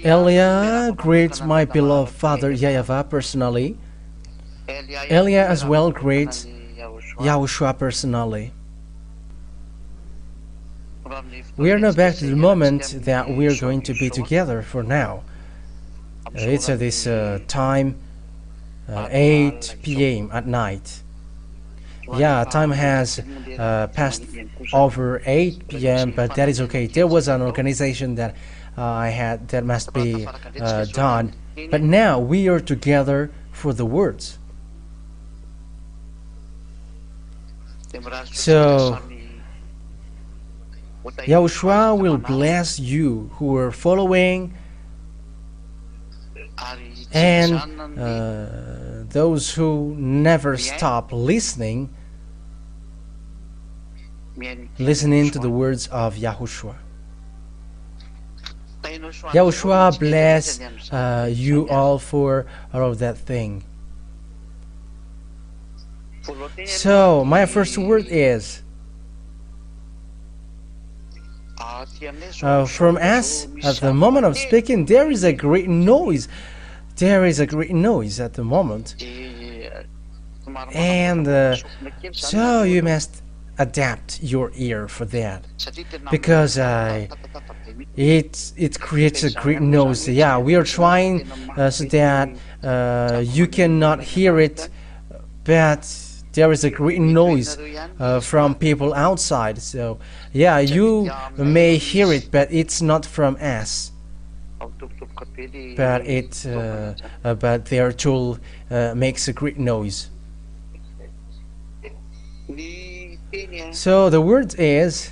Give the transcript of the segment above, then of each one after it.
Elia greets my beloved father YAHVAH personally. Elia as well greets Yahushua personally. We are now back to the moment that we are going to be together for now. It's at this time, 8 p.m. at night. Yeah, time has passed over 8 p.m., but that is okay. There was an organization that I had that must be done. But now we are together for the words. So, Yahushua will bless you who are following, and those who never stop listening to the words of Yahushua. Yahushua bless you all for all of that thing. So, my first word is from us, at the moment of speaking, there is a great noise. There is a great noise at the moment. And so you must adapt your ear for that. Because it creates a great noise. Yeah, we are trying so that you cannot hear it, but there is a great noise from people outside. So yeah, you may hear it, but it's not from us. But their tool makes a great noise. So the word is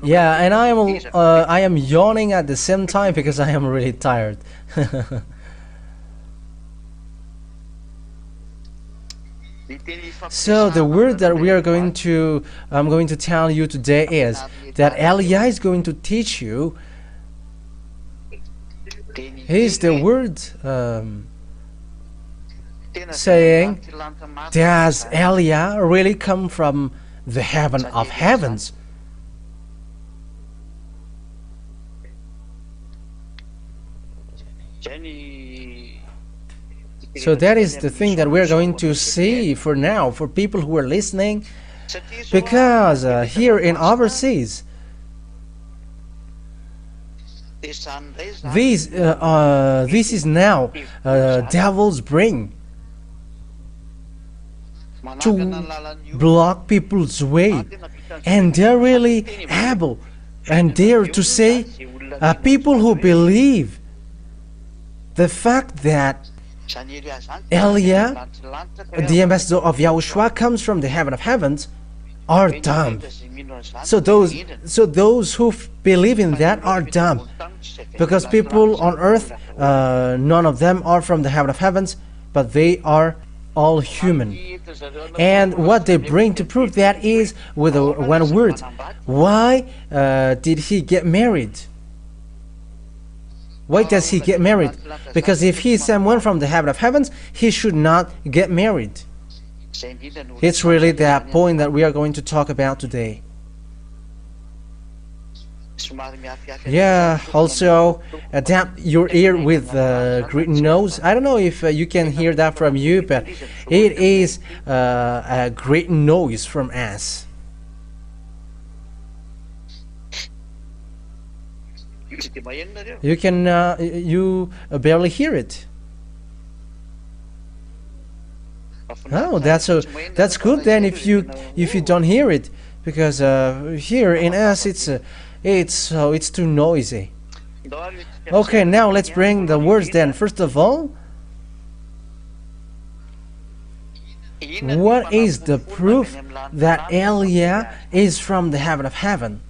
yeah, and I am yawning at the same time because I am really tired. So the word that I'm going to tell you today is that Elia is going to teach you. Is the word saying, does Elia really come from the heaven of heavens? So that is the thing that we're going to see for now, for people who are listening, because here in overseas, this is now devil's brain to block people's way, and they're really able and dare to say people who believe the fact that Elia, the ambassador of Yahushua, comes from the heaven of heavens, are dumb. So those who believe in that are dumb, because people on earth, none of them are from the heaven of heavens, but they are all human. And what they bring to prove that is with one word: why did he get married? Why does he get married? Because if he is someone from the heaven of heavens, he should not get married. It's really that point that we are going to talk about today. Yeah, also adapt your ear with great nose. I don't know if you can hear that from you, but it is a great noise from us. You can you barely hear it. Oh, that's good then if you don't hear it, because here in us it's too noisy. Okay, now let's bring the words then. First of all, what is the proof that Elia is from the heaven of heaven?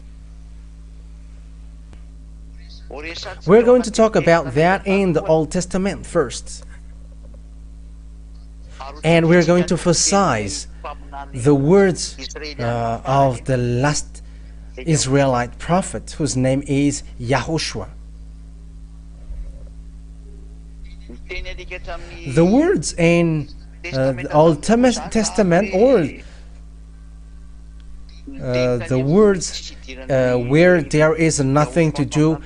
We're going to talk about that in the Old Testament first. And we're going to emphasize the words of the last Israelite prophet, whose name is Yahushua. The words in the Old Testament, or the words where there is nothing to do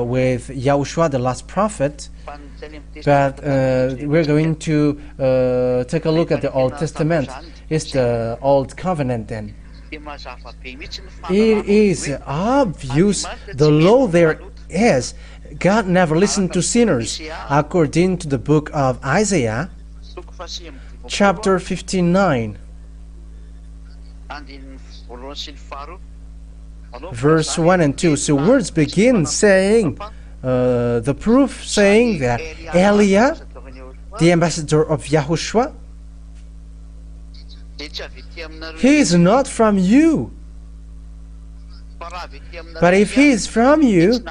with Yahushua, the last prophet, but we're going to take a look at the Old Testament. It's the Old Covenant then. It is obvious the law there is. God never listened to sinners, according to the book of Isaiah, chapter 59, verse 1 and 2. So words begin saying, the proof saying that Eliah, the ambassador of Yahushua, he is not from you. But if he is from you,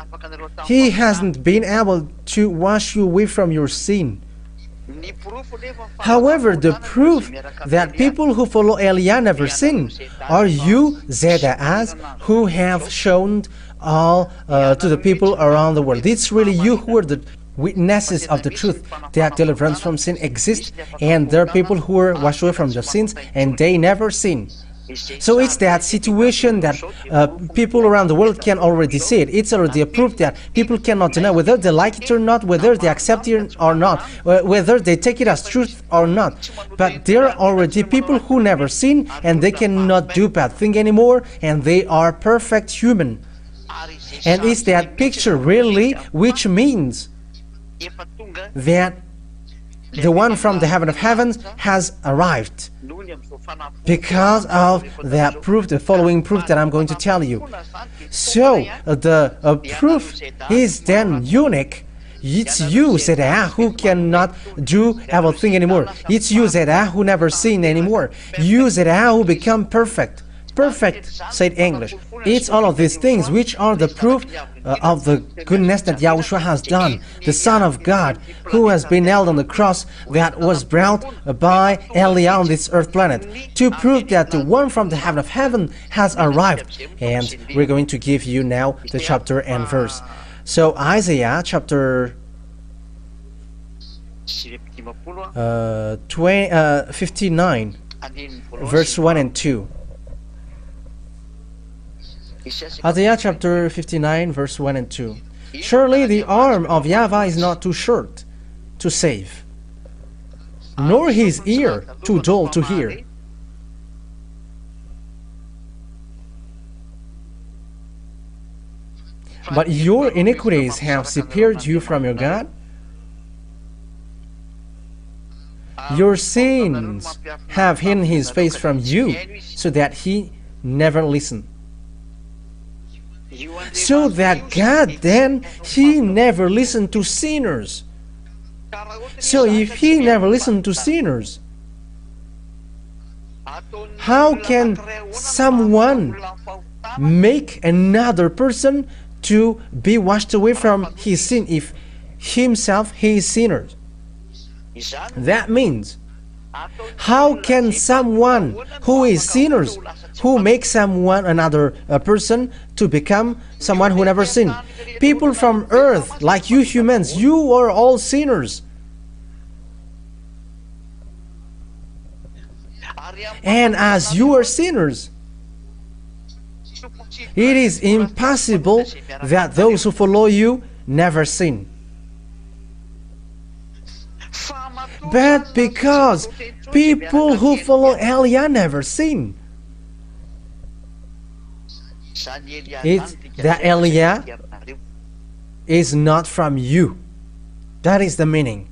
he hasn't been able to wash you away from your sin. However, the proof that people who follow Eliah never sin are you, Zeda'az, who have shown all to the people around the world. It's really you who are the witnesses of the truth that deliverance from sin exists, and there are people who are washed away from their sins and they never sin. So it's that situation that people around the world can already see it. It's already a proof that people cannot deny, whether they like it or not, whether they accept it or not, whether they take it as truth or not. But there are already people who never sin, and they cannot do bad thing anymore, and they are perfect human. And it's that picture really which means that the one from the heaven of heavens has arrived, because of that proof, the following proof that I'm going to tell you. So the proof is then unique. It's you, Zeda'ah, who cannot do everything anymore. It's you, Zeda'ah, who never sin anymore. You, Zeda'ah, who become perfect. Perfect, said English. It's all of these things which are the proof of the goodness that Yahushua has done, the Son of God, who has been nailed on the cross that was brought by Eliah on this earth planet, to prove that the one from the heaven of heaven has arrived. And we're going to give you now the chapter and verse. So Isaiah chapter 59, verse 1 and 2. Isaiah chapter 59, verse 1 and 2. Surely the arm of YAHVAH is not too short to save, nor his ear too dull to hear. But your iniquities have separated you from your God. Your sins have hidden his face from you, so that he never listened. So that God then, he never listened to sinners. So if he never listened to sinners, how can someone make another person to be washed away from his sin if himself he is sinner? That means, how can someone who is sinners, who makes someone another person to become someone who never sinned? People from earth, like you humans, you are all sinners. And as you are sinners, it is impossible that those who follow you never sin. But because people who follow Eliah never sin, it's that Eliah is not from you. That is the meaning.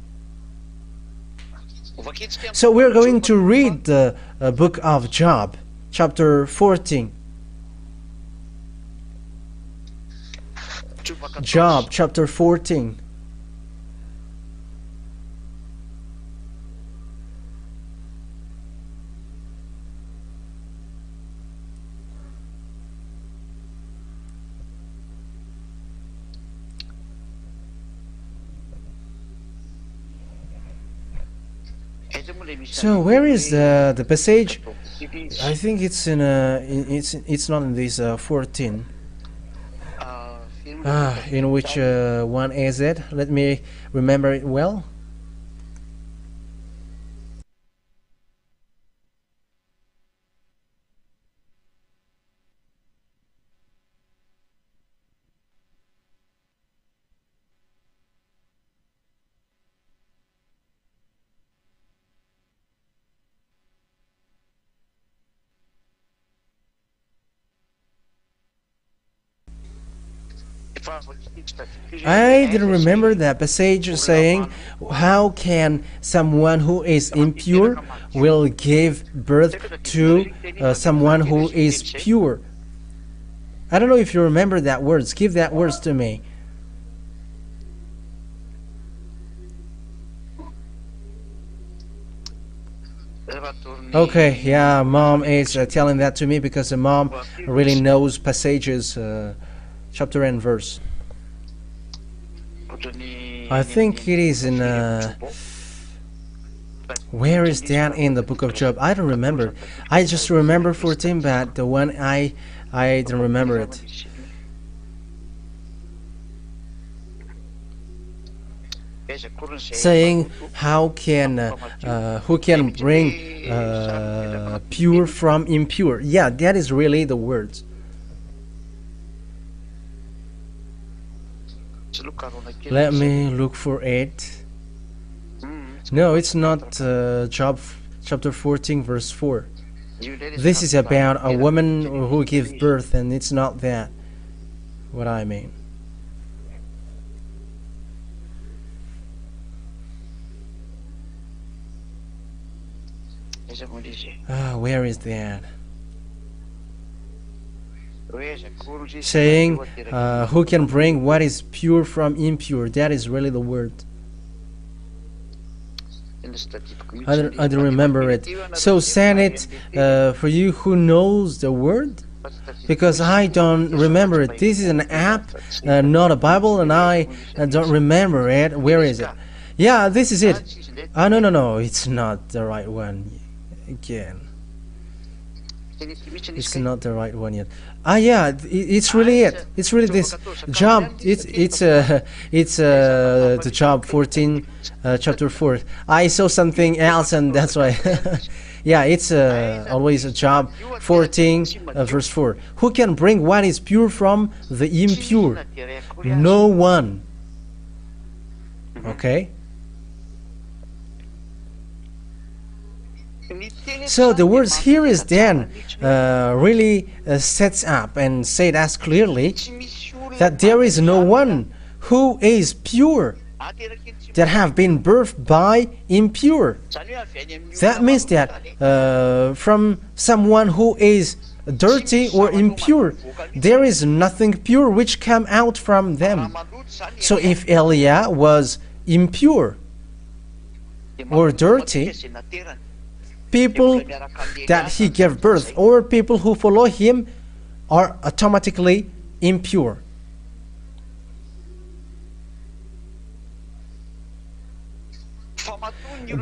So we're going to read the book of Job, chapter 14. Job, chapter 14. So where is the passage? I think it's in it's not in this 14. In which one is it? Let me remember it well. I didn't remember that passage saying, how can someone who is impure will give birth to someone who is pure? I don't know if you remember that words. Give that words to me. Okay, yeah, mom is telling that to me because the mom really knows passages, chapter and verse. I think it is in where is that in the book of Job? I don't remember. I just remember 14, but the one I don't remember it. Saying how can who can bring pure from impure? Yeah, that is really the words. Let me look for it. No, it's not Job chapter 14 verse 4. This is about a woman who gives birth, and it's not that what I mean. Where is that? Saying who can bring what is pure from impure? That is really the word. I don't remember it. So send it for you who knows the word, because I don't remember it. This is an app, not a Bible, and I don't remember it. Where is it? Yeah, this is it. No, it's not the right one. Again, it's not the right one yet. Yeah, it's really it. It's really this Job. It's the Job 14 chapter 4. I saw something else, and that's why. Yeah, it's always a Job 14 verse 4. Who can bring what is pure from the impure? No one. Okay. So the words here is then really sets up and said as clearly that there is no one who is pure that have been birthed by impure. That means that from someone who is dirty or impure, there is nothing pure which come out from them. So if Eliah was impure or dirty, people that he gave birth or people who follow him are automatically impure.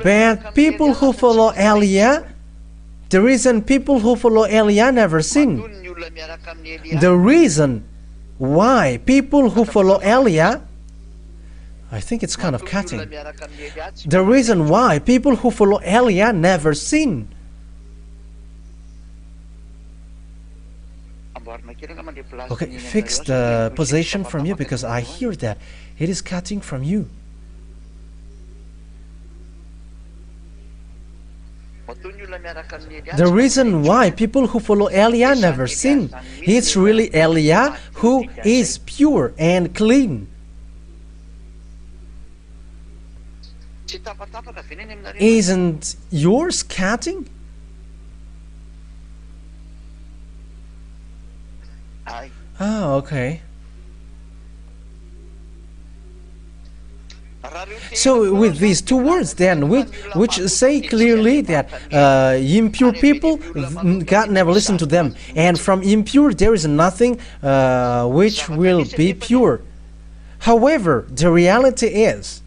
But people who follow Eliah, the reason people who follow Eliah never sin. The reason why people who follow Eliah, I think it's kind of cutting. The reason why people who follow Eliah never sin. Okay, fix the position from you because I hear that. It is cutting from you. The reason why people who follow Eliah never sin, it's really Eliah who is pure and clean. Isn't yours cutting? Oh, okay. So with these two words then, which say clearly that impure people, God never listened to them, and from impure there is nothing which will be pure. However, the reality is,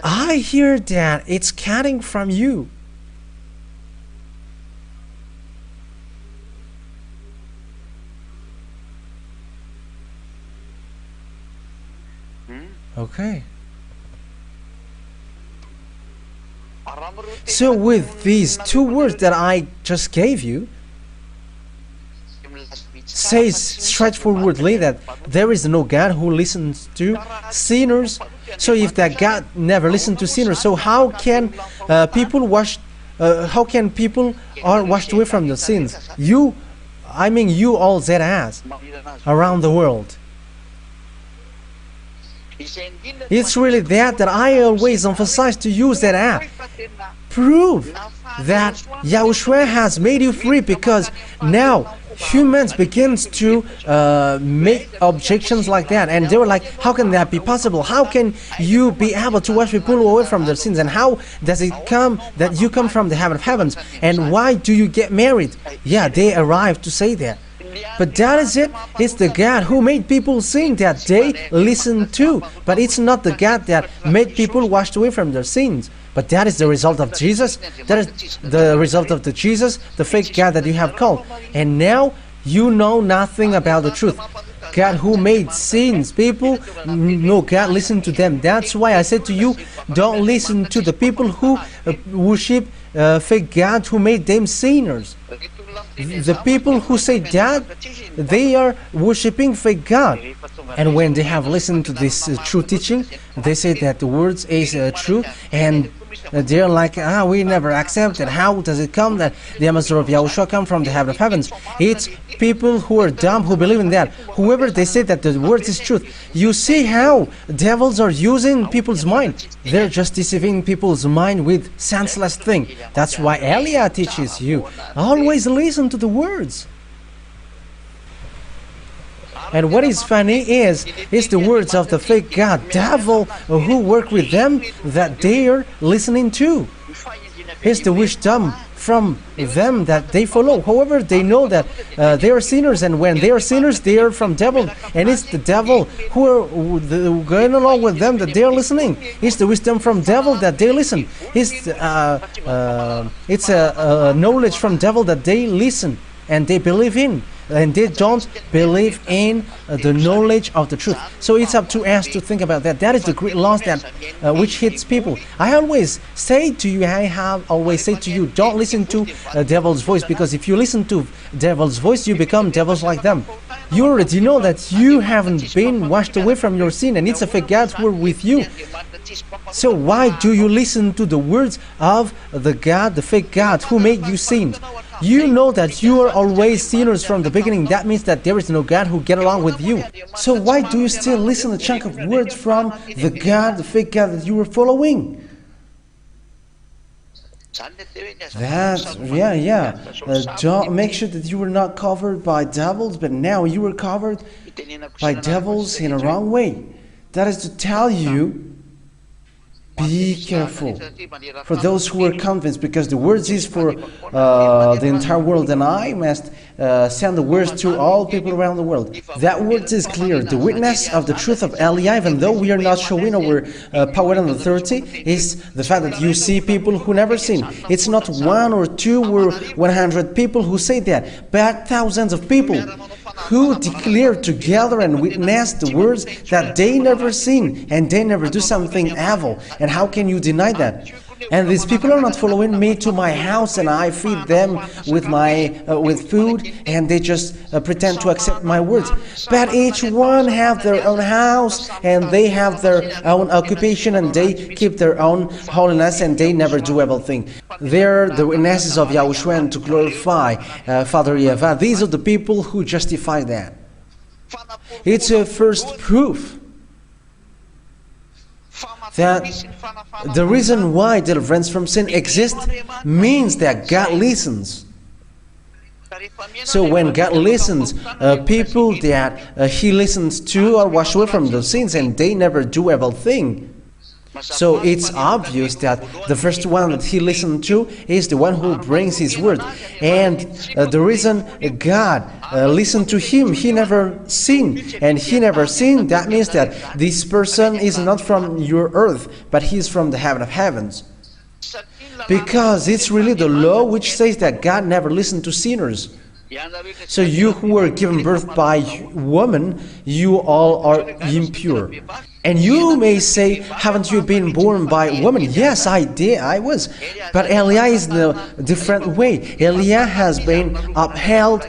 I hear that it's cutting from you. Okay. So with these two words that I just gave you, says straightforwardly that there is no God who listens to sinners. So if that God never listened to sinners, so how can people wash how can people are washed away from their sins? You all that has around the world. It's really that I always emphasize to use that app. Prove that Yahushua has made you free, because now humans begins to make objections like that, and they were like, how can that be possible? How can you be able to wash people away from their sins? And how does it come that you come from the heaven of heavens? And why do you get married? Yeah, they arrived to say that. But that is it. It's the God who made people sin that they listen to. But it's not the God that made people washed away from their sins. But that is the result of Jesus. That is the result of the Jesus, the fake God that you have called. And now you know nothing about the truth. God who made sins, people, no, God listen to them. That's why I said to you, don't listen to the people who worship fake God who made them sinners. The people who say that, they are worshipping fake God. And when they have listened to this true teaching, they say that the words is true, and they're like, we never accept it. How does it come that the ambassador of Yahushua come from the heaven of heavens? It's people who are dumb who believe in that. Whoever they say that the words is truth. You see how devils are using people's mind. They're just deceiving people's mind with senseless thing. That's why Elia teaches you, always listen to the words. And what is funny is the words of the fake God, devil, who work with them, that they are listening to. It's the wisdom from them that they follow. However, they know that they are sinners, and when they are sinners, they are from devil. And it's the devil who are going along with them that they are listening. It's the wisdom from devil that they listen. It's a knowledge from devil that they listen and they believe in. And they don't believe in the knowledge of the truth. So it's up to us to think about that. That is the great loss that which hits people. I have always said to you, don't listen to devil's voice, because if you listen to devil's voice, you become devils like them. You already know that you haven't been washed away from your sin, and it's a fake God who are with you. So why do you listen to the words of the God, the fake God who made you sin? You know that you are always sinners from the beginning. That means that there is no God who get along with you. So why do you still listen to a chunk of words from the God, the fake God that you were following? Don't make sure that you were not covered by devils, but now you were covered by devils in a wrong way. That is to tell you, be careful for those who are convinced, because the words is for the entire world, and I must send the words to all people around the world. That word is clear. The witness of the truth of Elia, even though we are not showing our power and authority, is the fact that you see people who never sin. It's not one or two or 100 people who say that, but thousands of people who declare together and witness the words that they never sin and they never do something evil. And how can you deny that? And these people are not following me to my house, and I feed them with food, and they just pretend to accept my words. But each one have their own house, and they have their own occupation, and they keep their own holiness, and they never do evil thing. They're the witnesses of Yahushua and to glorify Father YAHVAH. These are the people who justify that. It's a first proof that the reason why deliverance from sin exists means that God listens. So when God listens, people that He listens to are washed away from those sins, and they never do evil thing. So it's obvious that the first one that He listened to is the one who brings His word. And the reason God listened to Him, He never sinned. And He never sinned, that means that this person is not from your earth, but he is from the heaven of heavens. Because it's really the law which says that God never listened to sinners. So you who were given birth by woman, you all are impure. And you may say, haven't you been born by a woman? Yes, I did, I was. But Eliah is in a different way. Eliah has been upheld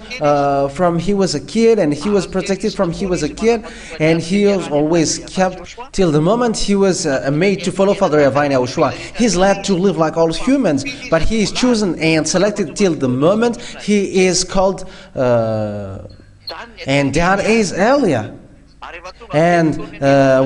from he was a kid, and he was protected from he was a kid, and he was always kept till the moment he was made to follow Father YAHVAH and Yahushua. He's led to live like all humans, but he is chosen and selected till the moment he is called, and that is Eliah. And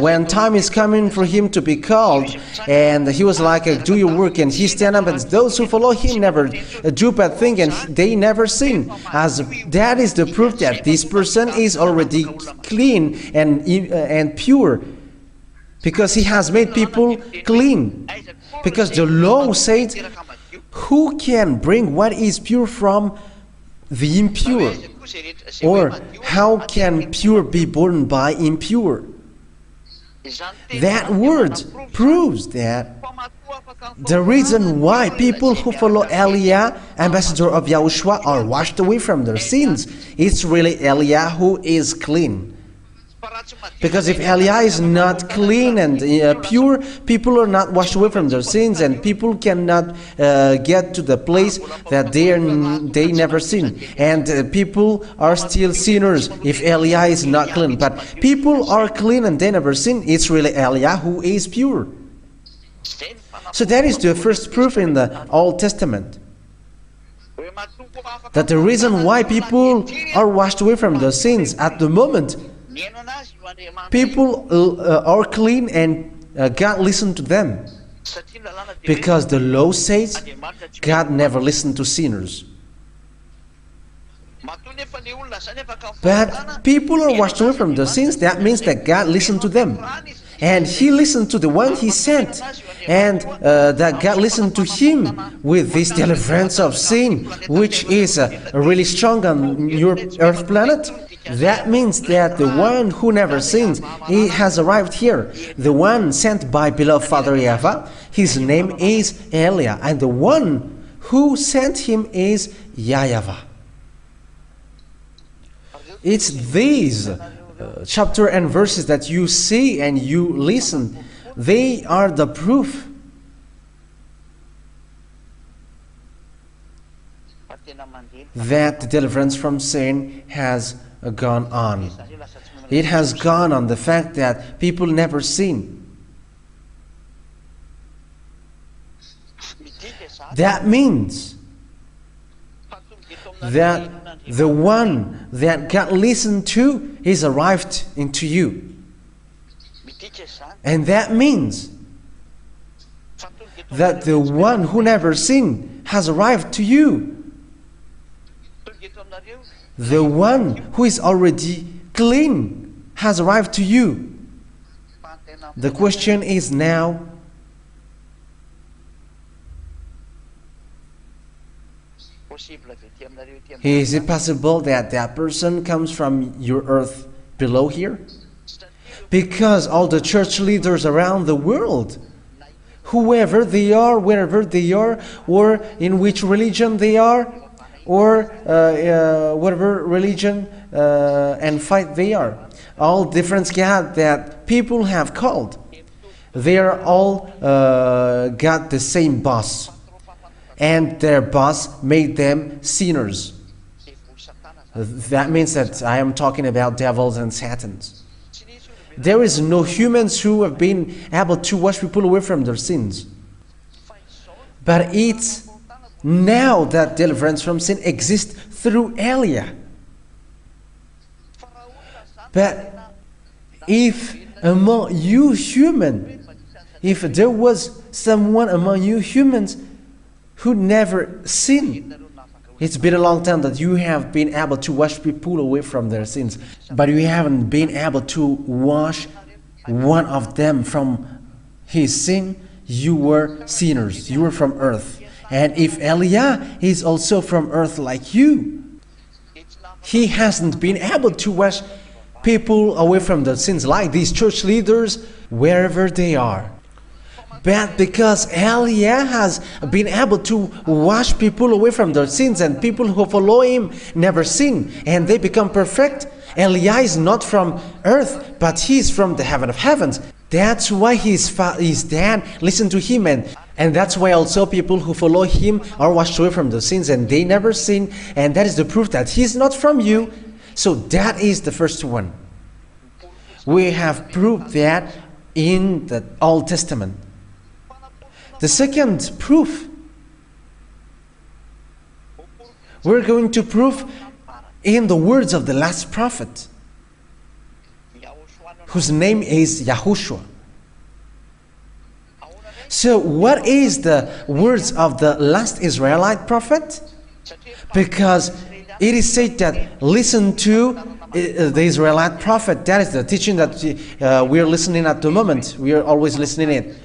when time is coming for him to be called, and he was like, do your work, and he stand up, and those who follow him never do bad thing, and they never sin. As that is the proof that this person is already clean and pure, because he has made people clean. Because the law says, who can bring what is pure from the impure? Or how can pure be born by impure? That word proves that the reason why people who follow Eliah, ambassador of Yahushua, are washed away from their sins, it's really Eliah who is clean. Because if Eliah is not clean and pure, people are not washed away from their sins, and people cannot get to the place that they never sin. And people are still sinners if Eliah is not clean. But people are clean and they never sin. It's really Eliah who is pure. So that is the first proof in the Old Testament, that the reason why people are washed away from their sins at the moment, people are clean and God listened to them. Because the law says God never listened to sinners. But people are washed away from their sins. That means that God listened to them. And He listened to the one He sent. And that God listened to him with this deliverance of sin, which is really strong on your earth planet. That means that the one who never sins, he has arrived here. The one sent by beloved Father YAHVAH, his name is Eliah, and the one who sent him is YAHVAH. It's these chapter and verses that you see and you listen. They are the proof that the deliverance from sin has gone on. It has gone on the fact that people never sin. That means that the one that God listened to is arrived into you. And that means that the one who never sinned has arrived to you. The one who is already clean has arrived to you. The question is now, is it possible that that person comes from your earth below here? Because all the church leaders around the world, whoever they are, wherever they are, or in which religion they are, or whatever religion and fight they are, all different God that people have called, they are all got the same boss, and their boss made them sinners. That means that I am talking about devils and satans. There is no humans who have been able to wash people away from their sins. But it's now that deliverance from sin exists through Eliah. But if among you human, if there was someone among you humans who never sinned, it's been a long time that you have been able to wash people away from their sins, but you haven't been able to wash one of them from his sin. You were sinners. You were from earth. And if Eliah is also from earth like you, he hasn't been able to wash people away from their sins like these church leaders wherever they are. But because Eliah has been able to wash people away from their sins, and people who follow him never sin, and they become perfect, Eliah is not from earth, but he is from the heaven of heavens. That's why his dad listened to him, and that's why also people who follow him are washed away from the sins and they never sin, and that is the proof that he's not from you. So that is the first one. We have proved that in the Old Testament. The second proof, we're going to prove in the words of the last prophet, whose name is Yahushua. So what is the words of the last Israelite prophet? Because it is said that listen to the Israelite prophet. That is the teaching that we are listening at the moment. We are always listening it.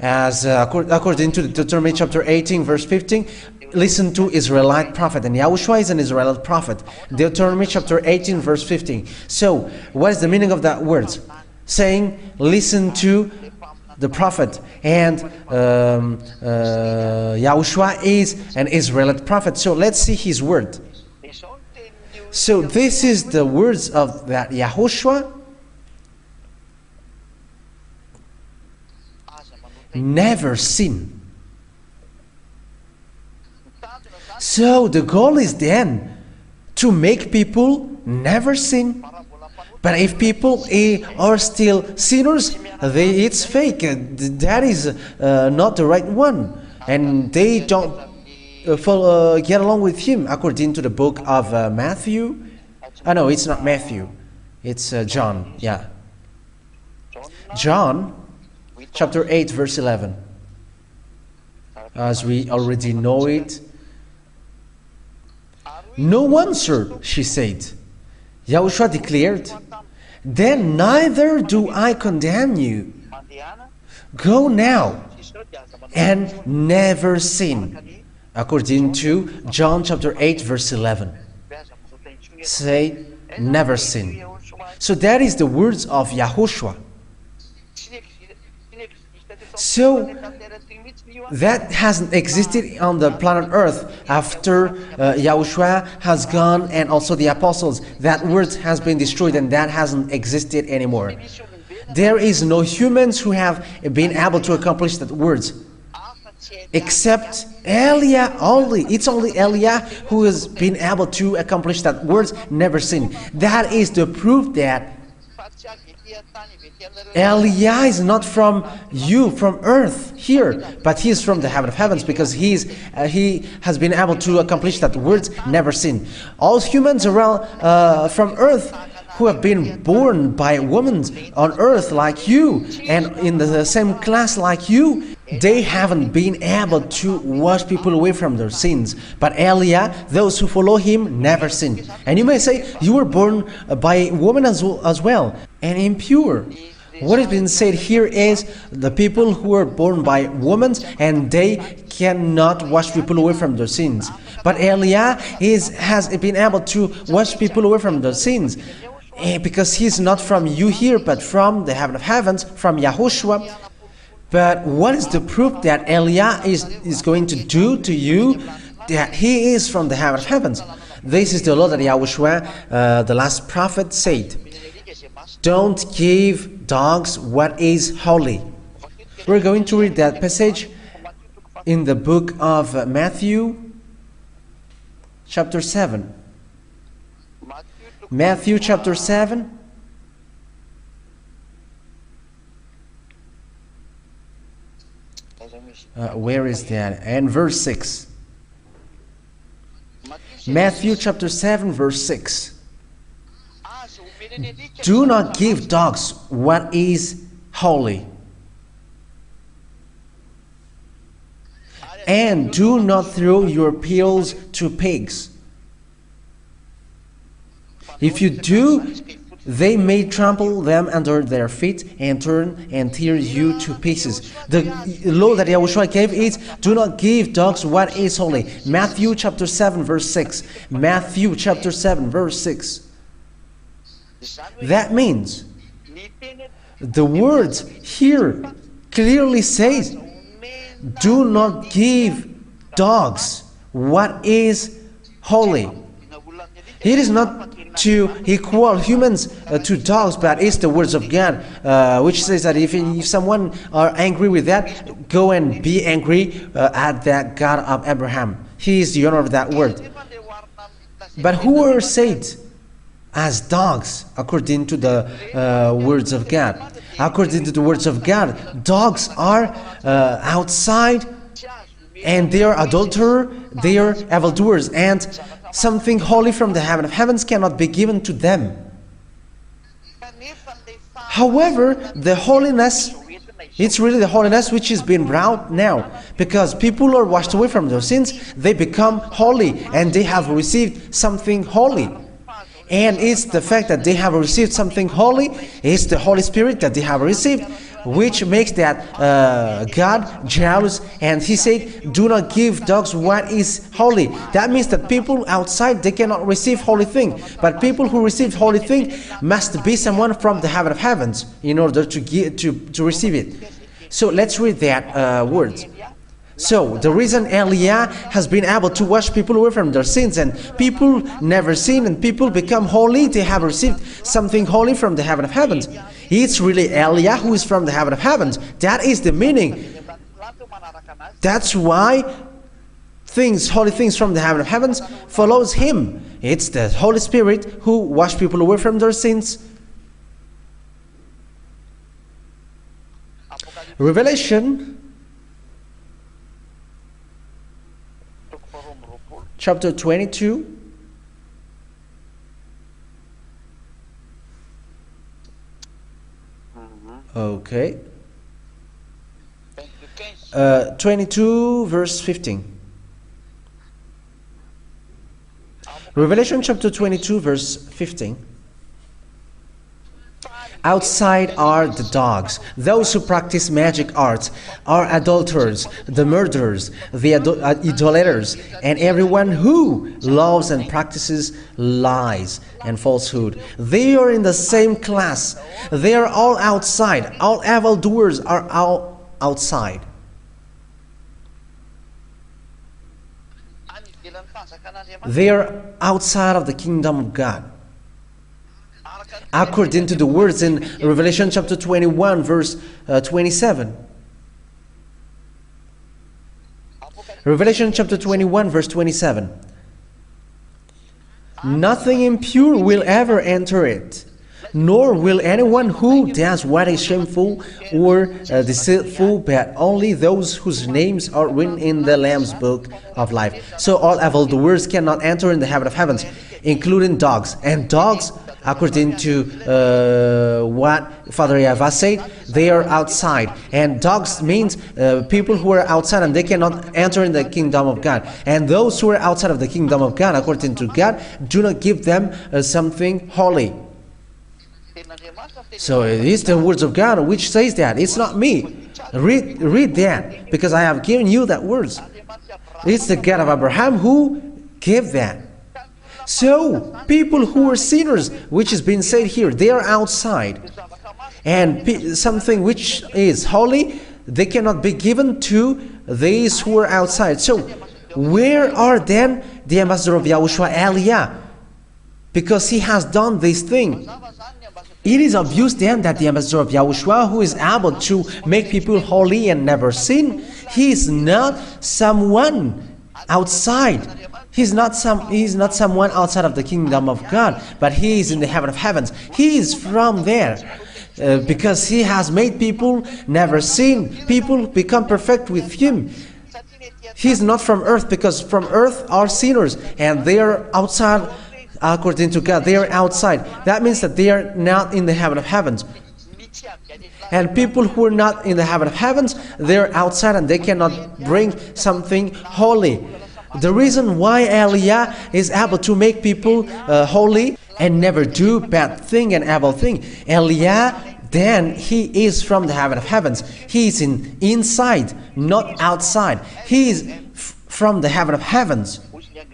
As according to Deuteronomy chapter 18 verse 15, listen to Israelite prophet, and Yahushua is an Israelite prophet. Deuteronomy chapter 18 verse 15. So what is the meaning of that words? Saying listen to the prophet, and Yahushua is an Israelite prophet. So let's see his word. So this is the words of that Yahushua. Never sin. So the goal is then to make people never sin. But if people are still sinners, it's fake. That is not the right one, and they don't get along with him, according to the book of Matthew. No, it's not Matthew. It's John. Yeah, John, chapter 8, verse 11. As we already know it. No one, sir, she said. Yahushua declared, then neither do I condemn you. Go now and never sin. According to John chapter 8 verse 11. Say, never sin. So that is the words of Yahushua. So that hasn't existed on the planet Earth after Yahushua has gone, and also the apostles. That word has been destroyed, and that hasn't existed anymore. There is no humans who have been able to accomplish that words, except Eliah only. It's only Eliah who has been able to accomplish that words, never sin. That is the proof that Eliah is not from you, from earth here, but he is from the heaven of heavens, because he has been able to accomplish that words, never sin. All humans around from earth who have been born by women on earth like you, and in the same class like you, they haven't been able to wash people away from their sins. But Eliah, those who follow him, never sin. And you may say, you were born by women as well, and impure. What has been said here is the people who are born by women, and they cannot wash people away from their sins. But Eliah has been able to wash people away from their sins, because he's not from you here, but from the heaven of heavens, from Yahushua. But what is the proof that Eliah is going to do to you, that he is from the heaven of heavens? This is the law that Yahushua, the last prophet, said. Don't give dogs what is holy. We're going to read that passage in the book of Matthew, chapter 7. Matthew chapter 7. Where is that? And verse 6. Matthew chapter 7 verse 6. Do not give dogs what is holy, and do not throw your pearls to pigs. If you do, they may trample them under their feet and turn and tear you to pieces. The law that Yahushua gave is, do not give dogs what is holy. Matthew chapter 7 verse 6. Matthew chapter 7 verse 6. That means the words here clearly says, do not give dogs what is holy. It is not to equal humans to dogs, but it's the words of God, which says that if someone are angry with that, go and be angry at that God of Abraham. He is the owner of that word. But who are said as dogs according to the words of God? According to the words of God, dogs are outside, and they are adulterers, they are evildoers, and something holy from the heaven of heavens cannot be given to them. However, the holiness, it's really the holiness which is being brought now, because people are washed away from their sins, they become holy, and they have received something holy. And it's the fact that they have received something holy, it's the Holy Spirit that they have received, which makes that God jealous. And He said, do not give dogs what is holy. That means that people outside, they cannot receive holy thing. But people who receive holy thing must be someone from the heaven of heavens in order to receive it. So let's read that words. So, the reason YAH has been able to wash people away from their sins, and people never sin, and people become holy, they have received something holy from the heaven of heavens. It's really YAH who is from the heaven of heavens. That is the meaning. That's why holy things from the heaven of heavens follows Him. It's the Holy Spirit who washes people away from their sins. Revelation chapter 22. Okay. 22 verse 15. Revelation chapter 22 verse 15. Outside are the dogs, those who practice magic arts, are adulterers, the murderers, the idolaters, and everyone who loves and practices lies and falsehood. They are in the same class. They are all outside. All evildoers are all outside. They are outside of the kingdom of God. According to the words in Revelation chapter 21 verse 27. Revelation chapter 21 verse 27. Nothing impure will ever enter it, nor will anyone who does what is shameful or deceitful, but only those whose names are written in the Lamb's book of life. So all evildoers cannot enter in the heaven of heavens, including dogs. And dogs, according to what Father YAHVAH said, they are outside. And dogs means people who are outside and they cannot enter in the kingdom of God. And those who are outside of the kingdom of God, according to God, do not give them something holy. So it is the words of God which says that. It's not me. Read that, because I have given you that words. It's the God of Abraham who gave that. So, people who are sinners, which is being said here, they are outside. And something which is holy, they cannot be given to these who are outside. So, where are then the ambassador of Yahushua, YAH? Because he has done this thing. It is obvious then that the ambassador of Yahushua, who is able to make people holy and never sin, he is not someone outside. He's not someone outside of the kingdom of God, but he is in the heaven of heavens. He is from there. Because he has made people never sin. People become perfect with him. He is not from earth, because from earth are sinners, and they are outside. According to God, they are outside. That means that they are not in the heaven of heavens. And people who are not in the heaven of heavens, they are outside and they cannot bring something holy. The reason why YAH is able to make people holy and never do bad thing and evil thing, YAH, then he is from the heaven of heavens. He is inside, not outside. He is from the heaven of heavens.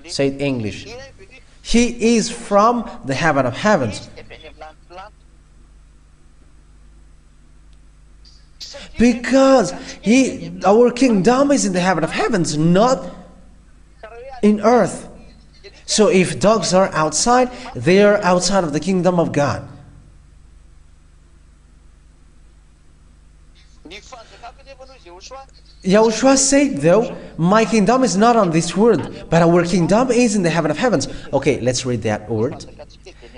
Say it in English. He is from the heaven of heavens. Because our kingdom is in the heaven of heavens, not in earth. So if dogs are outside, they are outside of the kingdom of God. Yahushua said, though, my kingdom is not on this world, but our kingdom is in the heaven of heavens. Okay, let's read that word.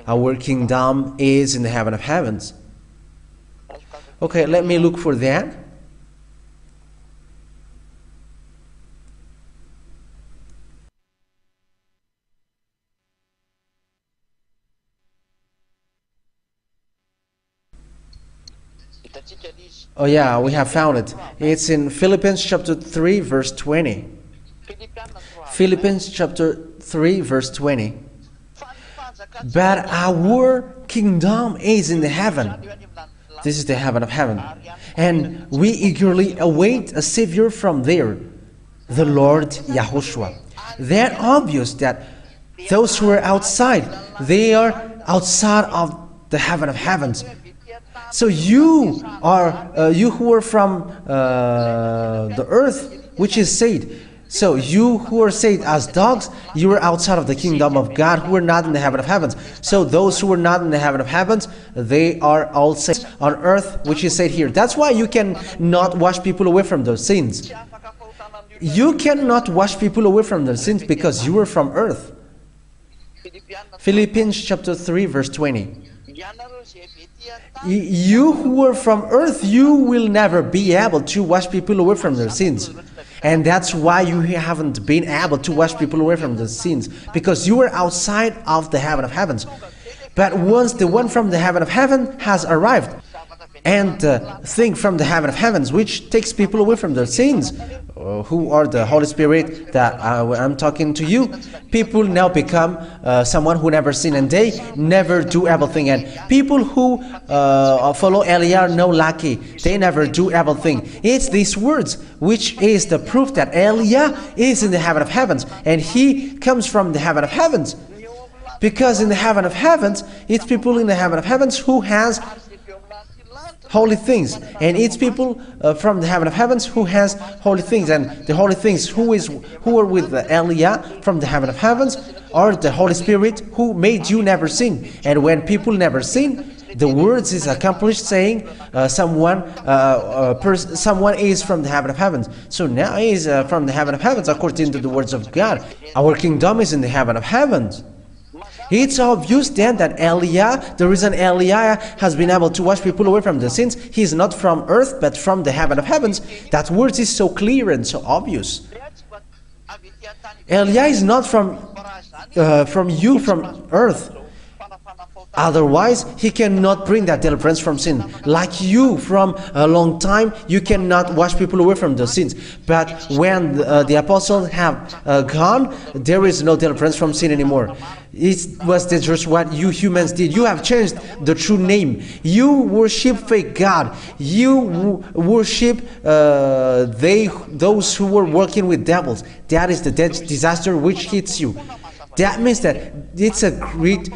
Our kingdom is in the heaven of heavens. Okay, let me look for that. Oh yeah, we have found it. It's in Philippians chapter 3 verse 20. Philippians chapter 3 verse 20. But our kingdom is in the heaven. This is the heaven of heaven. And we eagerly await a Savior from there, the Lord Yahushua. That obvious that those who are outside, they are outside of the heaven of heavens. So you are, you who are from the earth, which is saved. So you who are saved as dogs, you are outside of the kingdom of God, who are not in the heaven of heavens. So those who are not in the heaven of heavens, they are all saved on earth, which is said here. That's why you cannot wash people away from their sins. You cannot wash people away from their sins because you are from earth. Philippians chapter 3 verse 20. You who are from earth, you will never be able to wash people away from their sins. And that's why you haven't been able to wash people away from their sins, because you are outside of the heaven of heavens. But once the one from the heaven of heaven has arrived, and the thing from the heaven of heavens, which takes people away from their sins, who are the Holy Spirit that I'm talking to you, people now become someone who never sin, and they never do evil thing. And people who follow Eliah are no lucky, they never do evil thing. It's these words which is the proof that Eliah is in the heaven of heavens, and he comes from the heaven of heavens. Because in the heaven of heavens, it's people in the heaven of heavens who has holy things, and it's people from the heaven of heavens who has holy things. And the holy things who are with the Eliah from the heaven of heavens are the Holy Spirit who made you never sin. And when people never sin, the words is accomplished, saying someone is from the heaven of heavens. So now he is from the heaven of heavens according to the words of God. Our kingdom is in the heaven of heavens. It's obvious then that Eliah, the reason Eliah has been able to wash people away from the sins, he is not from earth but from the heaven of heavens. That word is so clear and so obvious. Eliah is not from earth. Otherwise, he cannot bring that deliverance from sin. Like you, from a long time, you cannot wash people away from the sins. But when the apostles have gone, there is no deliverance from sin anymore. It was just what you humans did. You have changed the true name. You worship fake God. You worship those who were working with devils. That is the disaster which hits you. That means that it's a great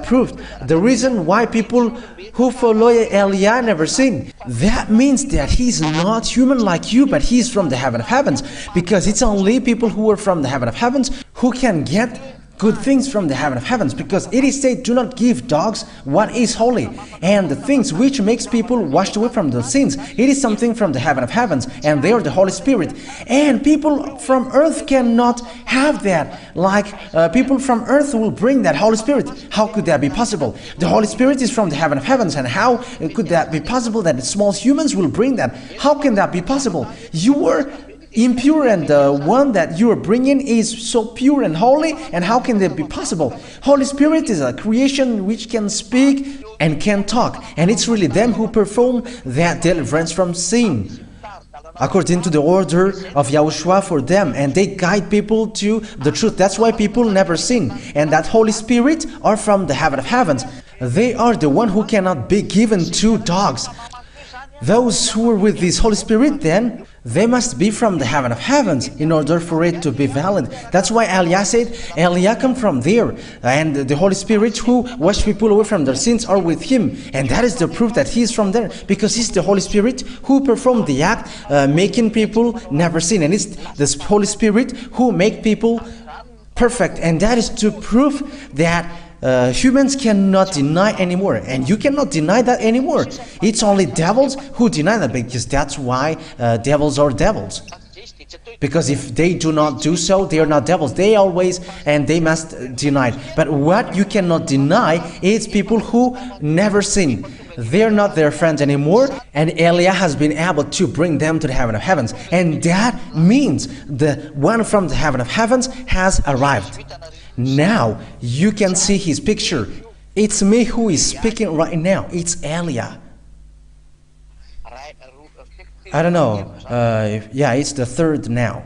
proof. The reason why people who follow Eliah never sin, that means that he's not human like you, but he's from the heaven of heavens. Because it's only people who are from the heaven of heavens who can get good things from the heaven of heavens, because it is said, do not give dogs what is holy. And the things which makes people washed away from their sins, it is something from the heaven of heavens, and they are the Holy Spirit. And people from earth cannot have that. Like people from earth will bring that Holy Spirit. How could that be possible? The Holy Spirit is from the heaven of heavens, and how could that be possible that small humans will bring that? How can that be possible? You were impure, and the one that you are bringing is so pure and holy, and how can that be possible? Holy Spirit is a creation which can speak and can talk, and it's really them who perform that deliverance from sin according to the order of Yahushua for them, and they guide people to the truth. That's why people never sin, and that Holy Spirit are from the heaven of heavens. They are the one who cannot be given to dogs. Those who are with this Holy Spirit, then, they must be from the heaven of heavens in order for it to be valid. That's why Eliah said, Eliah come from there, and the Holy Spirit who wash people away from their sins are with him. And that is the proof that he is from there, because he's the Holy Spirit who performed the act, making people never sin. And it's this Holy Spirit who make people perfect, and that is to prove that humans cannot deny anymore, and you cannot deny that anymore. It's only devils who deny that, because that's why devils are devils. Because if they do not do so, they are not devils. They always, and they must deny it. But what you cannot deny is people who never sin. They're not their friends anymore, and Eliah has been able to bring them to the heaven of heavens. And that means the one from the heaven of heavens has arrived. Now you can see his picture. It's me who is speaking right now. It's Eliah. I don't know. Yeah, it's the third now.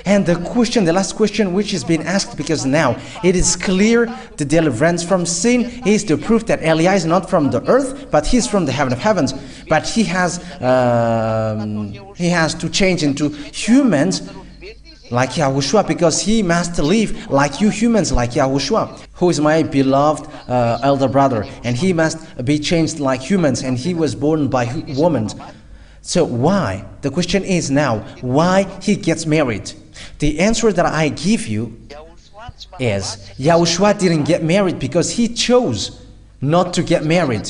And the question, the last question which is being asked, because now it is clear the deliverance from sin is the proof that Eliah is not from the earth, but he's from the heaven of heavens. But he has to change into humans like Yahushua, because he must live like you humans, like Yahushua, who is my beloved elder brother, and he must be changed like humans, and he was born by women. So why? The question is now, why he gets married? The answer that I give you is, Yahushua didn't get married because he chose not to get married.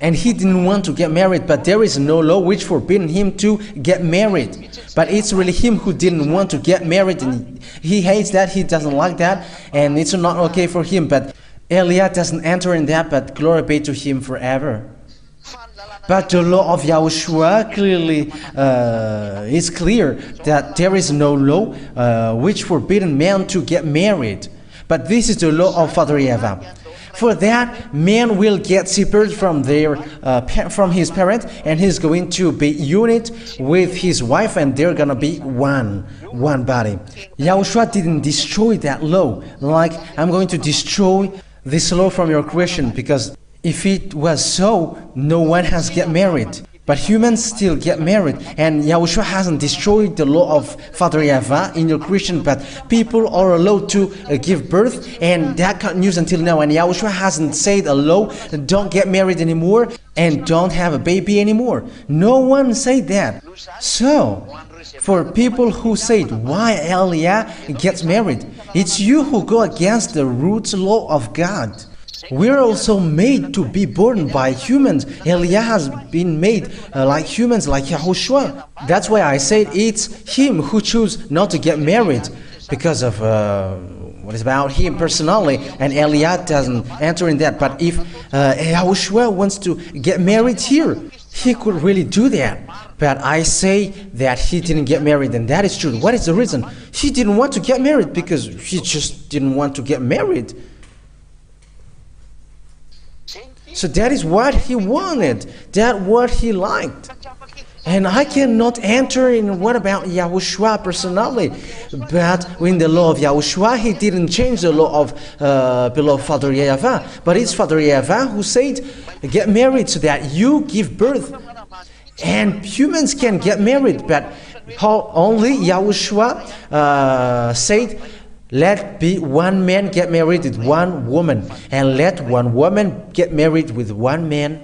And he didn't want to get married, but there is no law which forbidden him to get married. But it's really him who didn't want to get married, and he hates that, he doesn't like that, and it's not okay for him. But Eliah doesn't enter in that, but glory be to him forever. But the law of Yahushua clearly is clear that there is no law which forbidden man to get married. But this is the law of Father YAHVAH. For that, man will get separated from his parent, and he's going to be unit with his wife, and they're gonna be one body. Yahushua didn't destroy that law, like I'm going to destroy this law from your creation, because if it was so, no one has get married. But humans still get married, and Yahushua hasn't destroyed the law of Father YAHVAH in your creation, but people are allowed to give birth, and that continues until now. And Yahushua hasn't said a law, don't get married anymore, and don't have a baby anymore. No one said that. So, for people who said, why Eliah gets married? It's you who go against the roots law of God. We're also made to be born by humans. Eliah has been made like humans, like Yahushua. That's why I said it's him who chose not to get married, because of what is about him personally, and Eliah doesn't enter in that. But if Yahushua wants to get married here, he could really do that. But I say that he didn't get married, and that is true. What is the reason? He didn't want to get married because he just didn't want to get married. So that is what he wanted, that what he liked. And I cannot enter in what about Yahushua personally. But in the law of Yahushua, he didn't change the law of beloved Father YAHVAH. But it's Father YAHVAH who said, get married so that you give birth. And humans can get married, but only Yahushua said, let be one man get married with one woman, and let one woman get married with one man.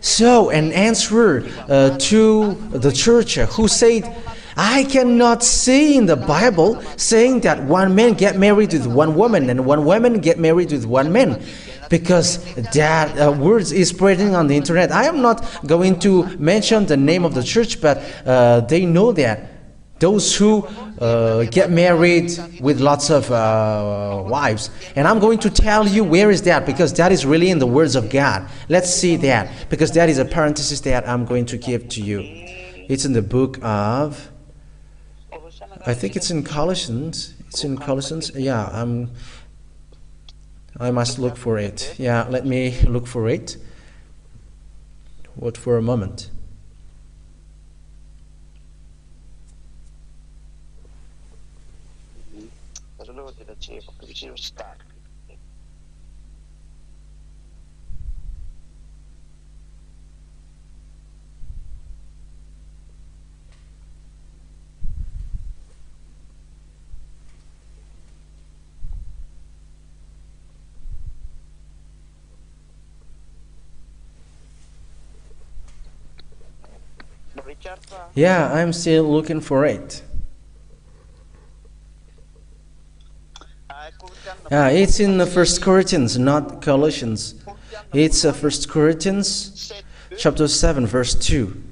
So, an answer to the church who said, I cannot see in the Bible saying that one man get married with one woman and one woman get married with one man, because that words is spreading on the internet. I am not going to mention the name of the church, but they know that. Those who get married with lots of wives. And I'm going to tell you where is that, because that is really in the words of God. Let's see that, because that is a parenthesis that I'm going to give to you. It's in the book of, I think it's in Colossians. It's in Colossians. Yeah, I must look for it. Yeah, let me look for it. Wait for a moment. Yeah, I'm still looking for it. It's in 1 Corinthians, not Colossians. It's 1 Corinthians chapter 7, verse 2.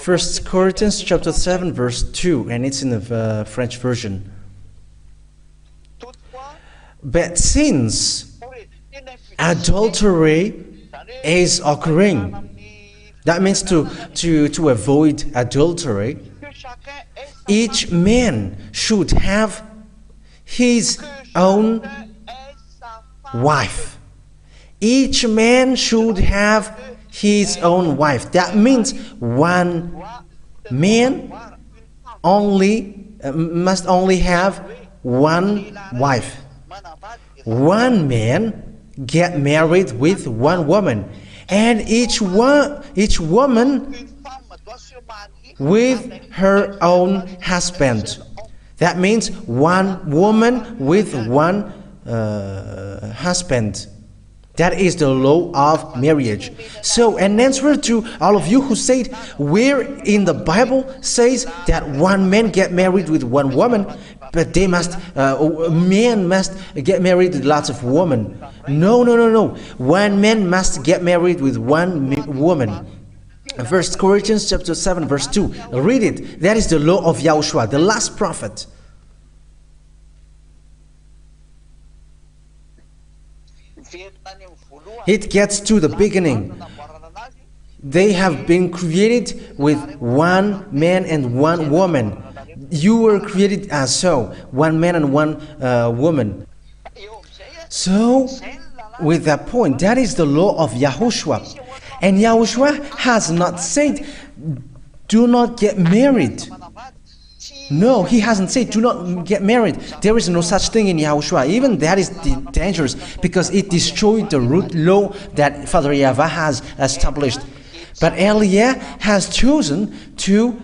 1 Corinthians chapter 7, verse 2, and it's in the French version. But since adultery is occurring, that means to avoid adultery, each man should have his own wife. Each man should have his own wife. That means one man must only have one wife. One man get married with one woman, and each woman with her own husband. That means one woman with one husband. That is the law of marriage. So, an answer to all of you who said, where in the Bible says that one man get married with one woman, but men must get married with lots of women. No. One man must get married with one woman. 1 Corinthians chapter 7, verse 2. Read it. That is the law of Yahushua, the last prophet. It gets to the beginning. They have been created with one man and one woman. You were created as so, one man and one woman. So, with that point, that is the law of Yahushua. And Yahushua has not said, do not get married. No, he hasn't said, do not get married. There is no such thing in Yahushua. Even that is dangerous, because it destroyed the root law that Father YAHVAH has established. But Eliah has chosen to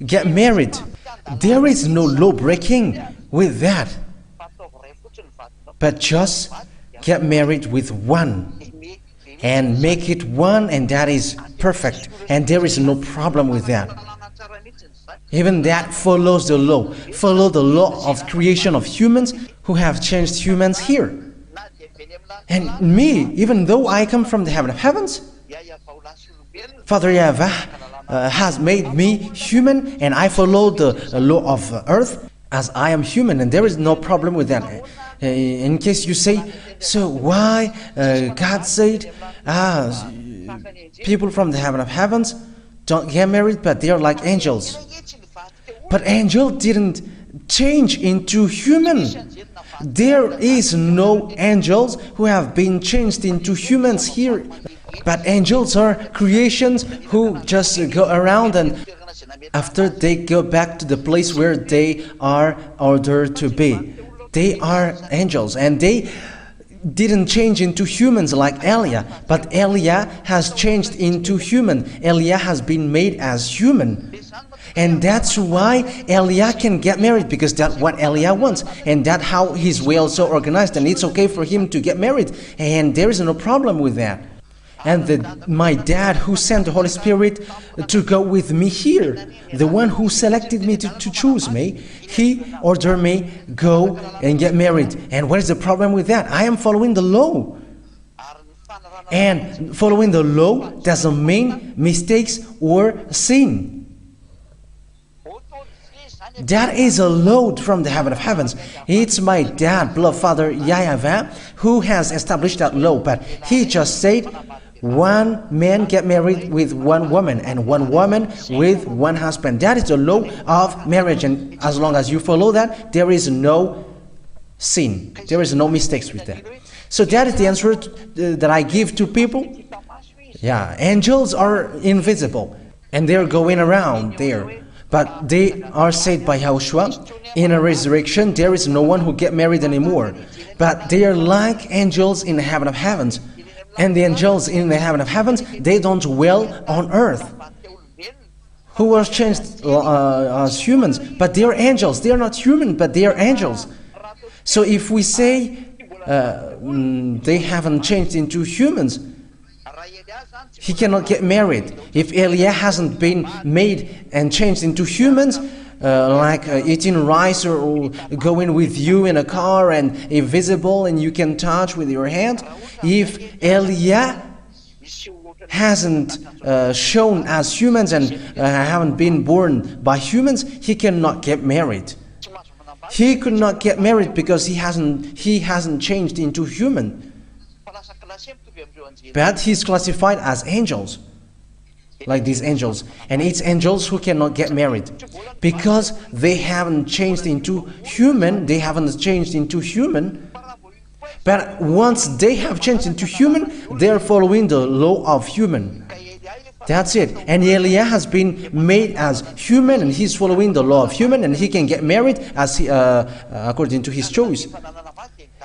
get married. There is no law breaking with that. But just get married with one and make it one, and that is perfect. And there is no problem with that. Even that follows the law. Follow the law of creation of humans who have changed humans here. And me, even though I come from the heaven of heavens, Father YAHVAH has made me human, and I follow the law of earth as I am human, and there is no problem with that. In case you say, so why God said, people from the heaven of heavens don't get married, but they are like angels. But angel didn't change into human. There is no angels who have been changed into humans here. But angels are creations who just go around, and after they go back to the place where they are ordered to be. They are angels, and they didn't change into humans like Eliah, but Eliah has changed into human. Eliah has been made as human. And that's why Eliah can get married, because that's what Eliah wants. And that's how his way also organized, and it's okay for him to get married. And there is no problem with that. And my dad, who sent the Holy Spirit to go with me here, the one who selected me to choose me, he ordered me, go and get married. And what is the problem with that? I am following the law. And following the law doesn't mean mistakes or sin. That is a load from the heaven of heavens. It's my dad, beloved Father YAHVAH, who has established that law. But he just said, one man get married with one woman, and one woman with one husband. That is the law of marriage, and as long as you follow that, there is no sin. There is no mistakes with that. So that is the answer that I give to people. Yeah, angels are invisible, and they're going around there. But they are saved by Yahushua. In a resurrection, there is no one who get married anymore. But they are like angels in the heaven of heavens. And the angels in the heaven of heavens, they don't dwell on earth. Who was changed as humans, but they are angels. They are not human, but they are angels. So if we say they haven't changed into humans, he cannot get married. If Eliah hasn't been made and changed into humans, eating rice or going with you in a car and invisible and you can touch with your hand. If YAH hasn't shown as humans and haven't been born by humans, he cannot get married. He could not get married because he hasn't changed into human. But he's classified as angels, like these angels, and it's angels who cannot get married because they haven't changed into human. But once they have changed into human, they are following the law of human. That's it. And YAH has been made as human, and he's following the law of human, and he can get married as according to his choice.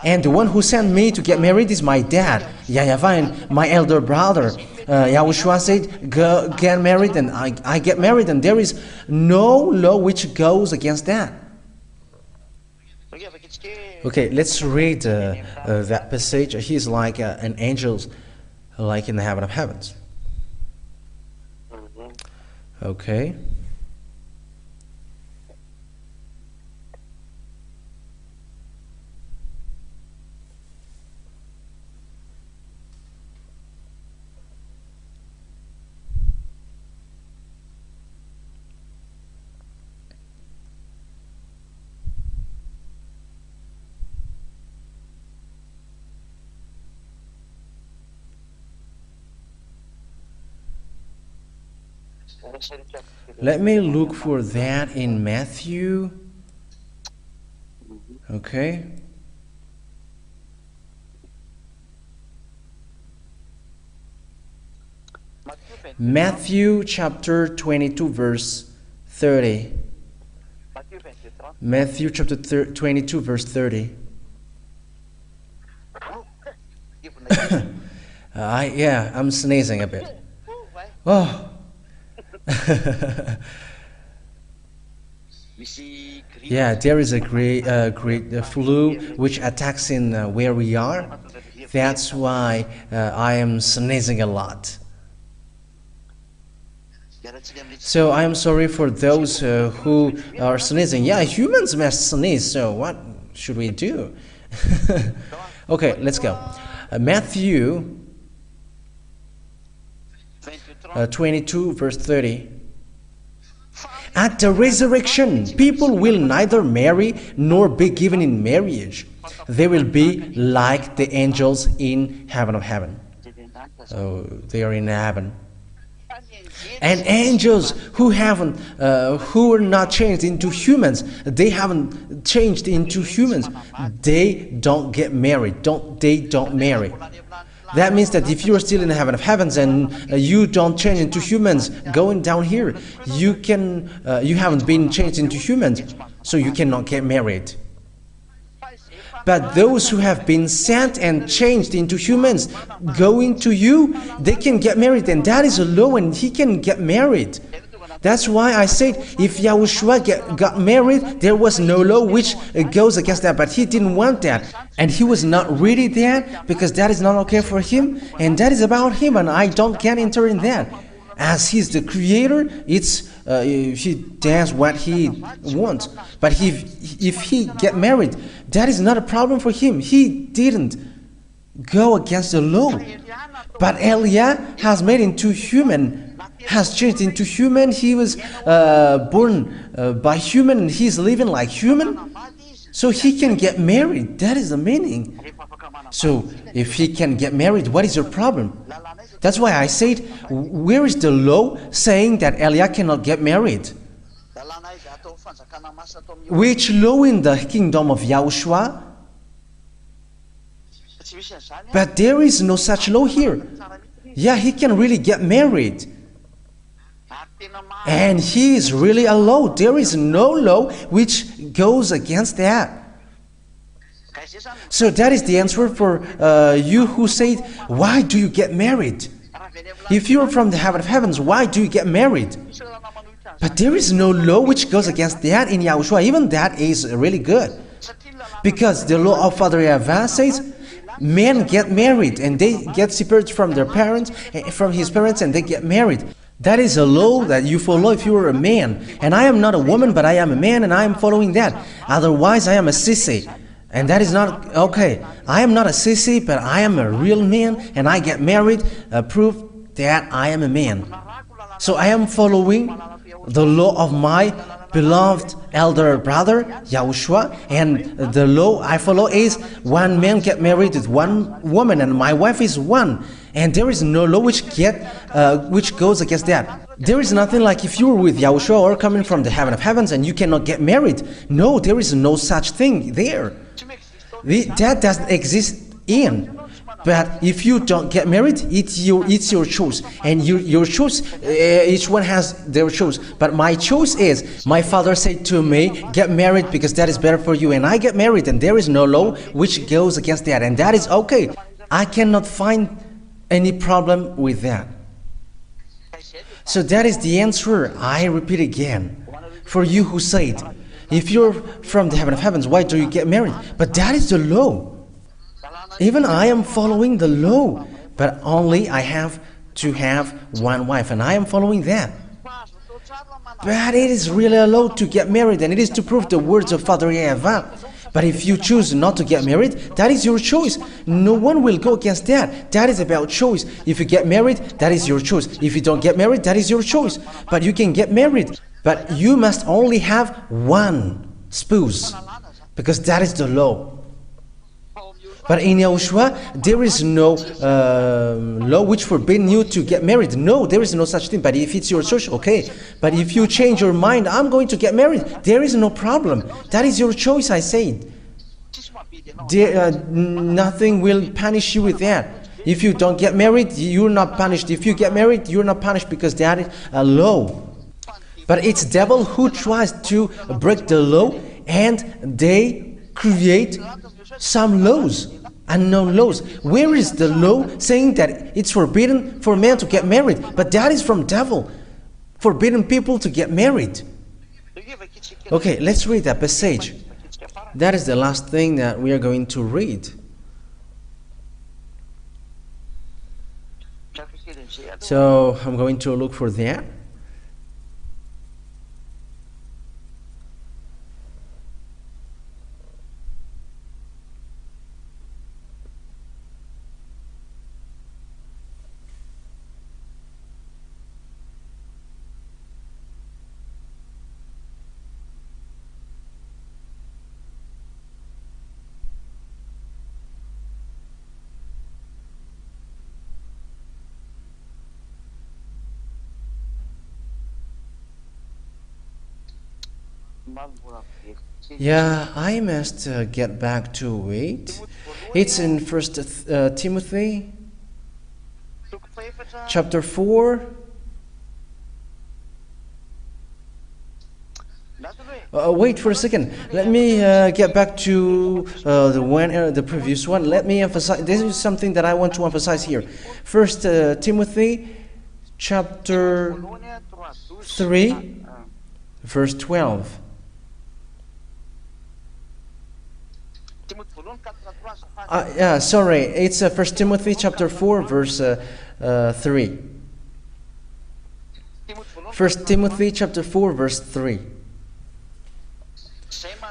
And the one who sent me to get married is my dad, YAHVAH, and my elder brother. Yahushua said, go get married, and I get married, and there is no law which goes against that. Okay, let's read that passage. He's like an angel, like in the heaven of heavens. Okay. Let me look for that in Matthew. Okay. Matthew chapter 22 verse 30. Matthew chapter 22 verse 30. I'm sneezing a bit. Oh. Yeah, there is a great flu which attacks in where we are. That's why I am sneezing a lot. So I am sorry for those who are sneezing. Yeah, humans must sneeze, so what should we do? Okay, let's go. Matthew 22 verse 30. At the resurrection, people will neither marry nor be given in marriage. They will be like the angels in heaven of heaven. Oh, they are in heaven. And angels who are not changed into humans, they haven't changed into humans. They don't get married. They don't marry. That means that if you are still in the heaven of heavens and you don't change into humans, going down here, you haven't been changed into humans, so you cannot get married. But those who have been sent and changed into humans, going to you, they can get married, and that is a law, and he can get married. That's why I said if Yahushua got married, there was no law which goes against that, but he didn't want that. And he was not really that, because that is not okay for him, and that is about him, and I can't enter in that. As he's the creator, he does what he wants. But if he get married, that is not a problem for him. He didn't go against the law. But YAH has made into human, has changed into human. He was born by human, and he's living like human. So he can get married. That is the meaning. So if he can get married, what is your problem? That's why I said, where is the law saying that YAH cannot get married? Which law in the kingdom of Yahushua? But there is no such law here. Yeah, he can really get married. And he is really a law. There is no law which goes against that. So that is the answer for you who said, why do you get married? If you are from the heaven of heavens, why do you get married? But there is no law which goes against that in Yahushua. Even that is really good. Because the law of Father YAHVAH says, men get married and they get separated from their parents, from his parents, and they get married. That is a law that you follow if you are a man. And I am not a woman, but I am a man, and I am following that. Otherwise, I am a sissy. And that is not okay. I am not a sissy, but I am a real man, and I get married, proof that I am a man. So I am following the law of my beloved elder brother, Yahushua, and the law I follow is one man get married with one woman, and my wife is one. And there is no law which goes against that. There is nothing like if you are with Yahushua or coming from the heaven of heavens and you cannot get married. No, there is no such thing there. That doesn't exist in. But if you don't get married, it's your choice, and your choice, each one has their choice. But my choice is, my father said to me, get married because that is better for you, and I get married, and there is no law which goes against that, and that is okay. I cannot find any problem with that. So that is the answer. I repeat again, for you who said, if you're from the heaven of heavens, why do you get married? But that is the law. Even I am following the law, but only I have to have one wife, and I am following that. But it is really a law to get married, and it is to prove the words of Father YAHVAH. But if you choose not to get married, that is your choice. No one will go against that. That is about choice. If you get married, that is your choice. If you don't get married, that is your choice. But you can get married. But you must only have one spouse, because that is the law. But in Yahushua, there is no law which forbids you to get married. No, there is no such thing. But if it's your choice, okay. But if you change your mind, I'm going to get married, there is no problem. That is your choice, I said. Nothing will punish you with that. If you don't get married, you're not punished. If you get married, you're not punished, because that is a law. But it's devil who tries to break the law, and they create some laws, unknown laws. Where is the law saying that it's forbidden for men to get married? But that is from devil, forbidding people to get married. Okay, let's read that passage. That is the last thing that we are going to read. So I'm going to look for that. Yeah, I must get back to it. It's in 1 Timothy chapter 4. Wait for a second. Let me get back to the previous one. Let me emphasize. This is something that I want to emphasize here. 1 Timothy chapter 3, verse 12. Sorry, it's 1 Timothy chapter 4, verse 3. 1 Timothy chapter 4, verse 3.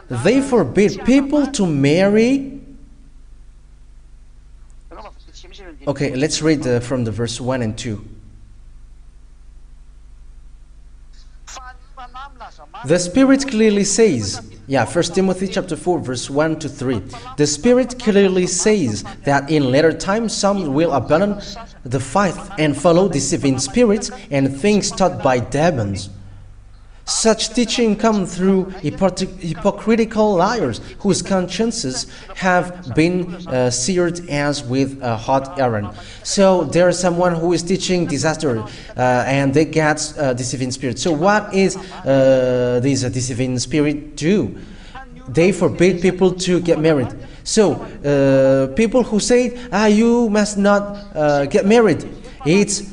They forbid people to marry. Okay, let's read from the verse 1 and 2. The Spirit clearly says, 1 Timothy chapter 4, verse 1 to 3. The Spirit clearly says that in later times some will abandon the faith and follow deceiving spirits and things taught by demons. Such teaching comes through hypocritical liars whose consciences have been seared as with a hot iron. So there is someone who is teaching disaster and they get deceiving spirit. So what is this deceiving spirit do? They forbid people to get married. So people who say, you must not get married, it's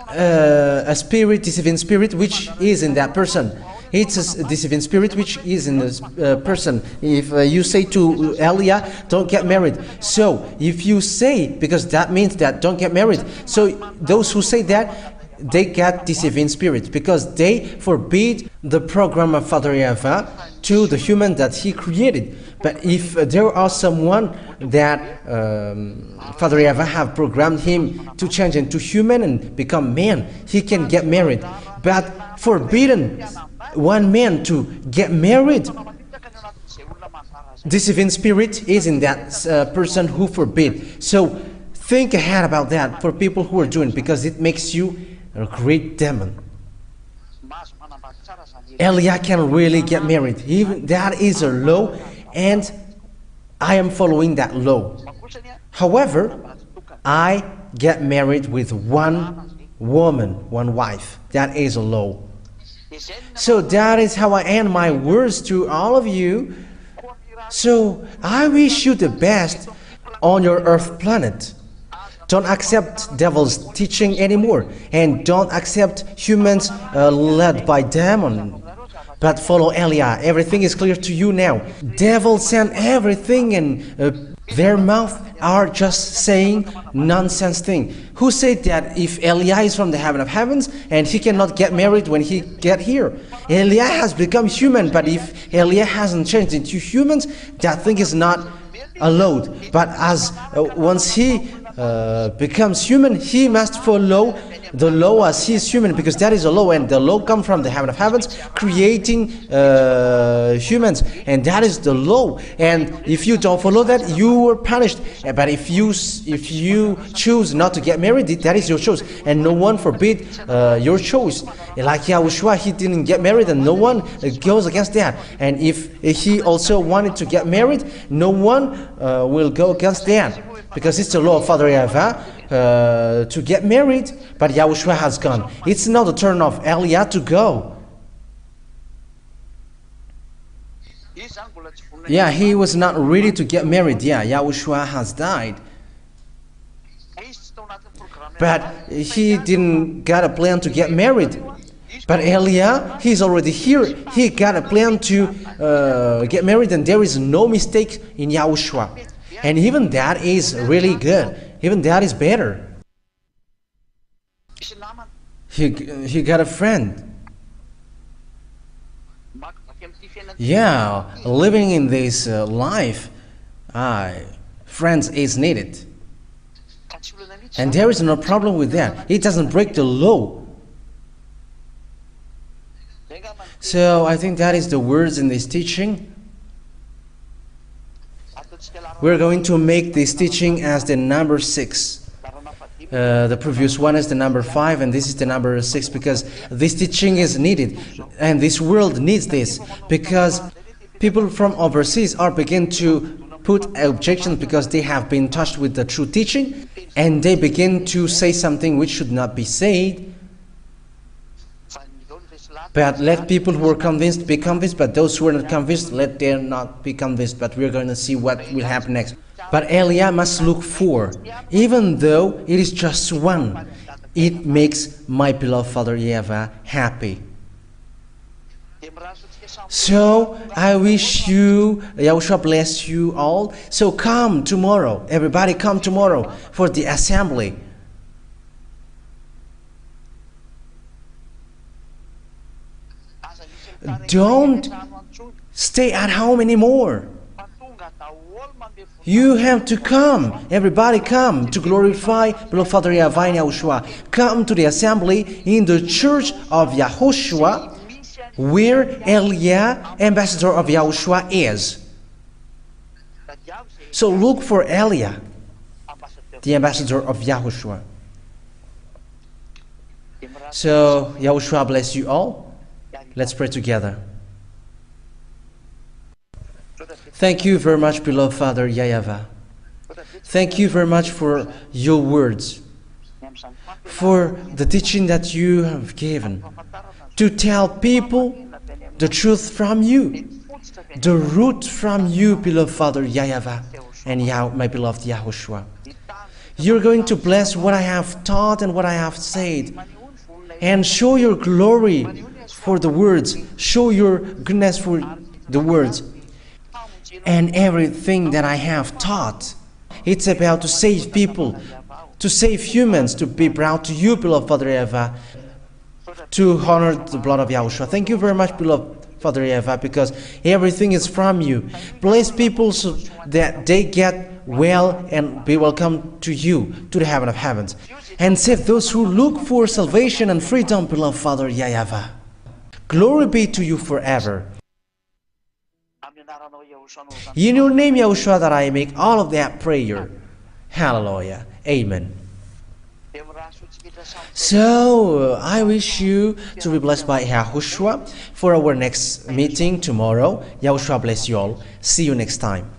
a spirit, deceiving spirit, which is in that person. It's a deceiving spirit which is in this person. If you say to Elia, don't get married. So if you say, because that means that don't get married. So those who say that, they get deceiving spirits because they forbid the program of Father YAHVAH to the human that he created. But if there are someone that Father YAHVAH have programmed him to change into human and become man, he can get married. But forbidden one man to get married, deceiving spirit is in that person who forbid. So think ahead about that for people who are doing, because it makes you a great demon. Elia can really get married. Even that is a law, and I am following that law. However, I get married with one woman, one wife. That is a law. So that is how I end my words to all of you. So I wish you the best on your earth planet. Don't accept devil's teaching anymore, and don't accept humans led by demon, but follow Elia. Everything is clear to you now. Devil sent everything, and their mouth are just saying nonsense thing. Who said that if Elia is from the heaven of heavens and he cannot get married when he get here? Elia has become human, but if Elia hasn't changed into humans, that thing is not allowed. But as once he becomes human, he must follow the law as he is human, because that is a law, and the law comes from the heaven of heavens, creating humans, and that is the law. And if you don't follow that, you are punished. But if you choose not to get married, that is your choice, and no one forbid your choice. Like Yahushua, he didn't get married, and no one goes against that. And if he also wanted to get married, no one will go against that, because it's the law of Father YAHVAH to get married. But Yahushua has gone. It's now the turn of Elia to go. Yeah, he was not ready to get married. Yeah, Yahushua has died. But he didn't got a plan to get married. But Elia, he's already here. He got a plan to get married, and there is no mistake in Yahushua. And even that is really good. Even that is better. He got a friend. Yeah, living in this life, friends is needed. And there is no problem with that. It doesn't break the law. So I think that is the words in this teaching. We're going to make this teaching as the number 6. The previous one is the number 5, and this is the number 6, because this teaching is needed, and this world needs this, because people from overseas are beginning to put objections because they have been touched with the true teaching, and they begin to say something which should not be said. But let people who are convinced be convinced, but those who are not convinced, let them not be convinced. But we're going to see what will happen next. But Elia must look for, even though it is just one, it makes my beloved Father YAHVAH happy. So I wish you, Yahushua bless you all. So come tomorrow, everybody come tomorrow for the assembly. Don't stay at home anymore. You have to come. Everybody come to glorify beloved Father YAHVAH and Yahushua. Come to the assembly in the church of YAHOSHUAH, where Elia, ambassador of Yahushua, is. So look for Elia, the ambassador of Yahushua. So Yahushua bless you all. Let's pray together. Thank you very much, beloved Father YAHVAH. Thank you very much for your words, for the teaching that you have given, to tell people the truth from you, the root from you, beloved Father YAHVAH and my beloved Yahushua. You're going to bless what I have taught and what I have said, and show your glory for the words, show your goodness for the words. And everything that I have taught, it's about to save people, to save humans, to be brought to you, beloved Father YAHVAH, to honor the blood of Yahushua. Thank you very much, beloved Father YAHVAH, because everything is from you. Bless people so that they get well and be welcome to you, to the heaven of heavens. And save those who look for salvation and freedom, beloved Father YAHVAH. Glory be to you forever. In your name, Yahushua, that I make all of that prayer. Hallelujah. Amen. So, I wish you to be blessed by Yahushua for our next meeting tomorrow. Yahushua bless you all. See you next time.